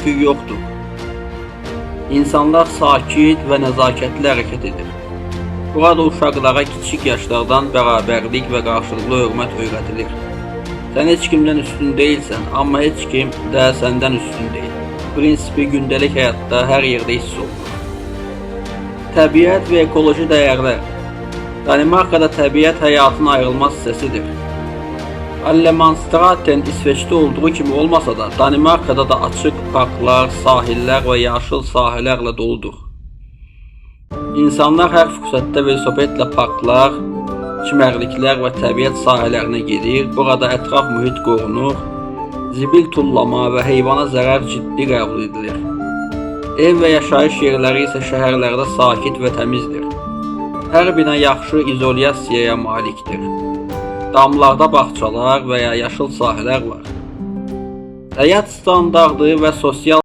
küskün yoxdur. İnsanlar sakit və nəzakətli hərəkət edir. Burada uşaqlara kiçik yaşlardan bərabərlik və qarşılıqlı hörmət öyrədilir. Sən heç kimdən üstün deyilsən, amma heç kim də səndən üstün deyil. Prinsipi gündəlik həyatda hər yerdə hiss olunur. Təbiət və ekoloji dəyərlər. Danimarkada təbiət həyatın ayrılmaz hissəsidir. Allemansstraten İsveçdə olduğu kimi olmasa da, Danimarkada da açıq parklar, sahillər və yaşıl sahələrlə doludur. İnsanlar hər fürsətdə velosipedlə parklar, çimərliklər və təbiət sahələrinə gedir. Burada ətraf mühit qorunur, zibil tullama və heyvana zərər ciddi qəbul edilir. Ev və yaşayış yerləri isə şəhərlərdə sakit və təmizdir. Hər bina yaxşı izolyasiyaya malikdir. Damlarda bağçalar və ya yaşıl sahələr var. Həyat standardı və sosial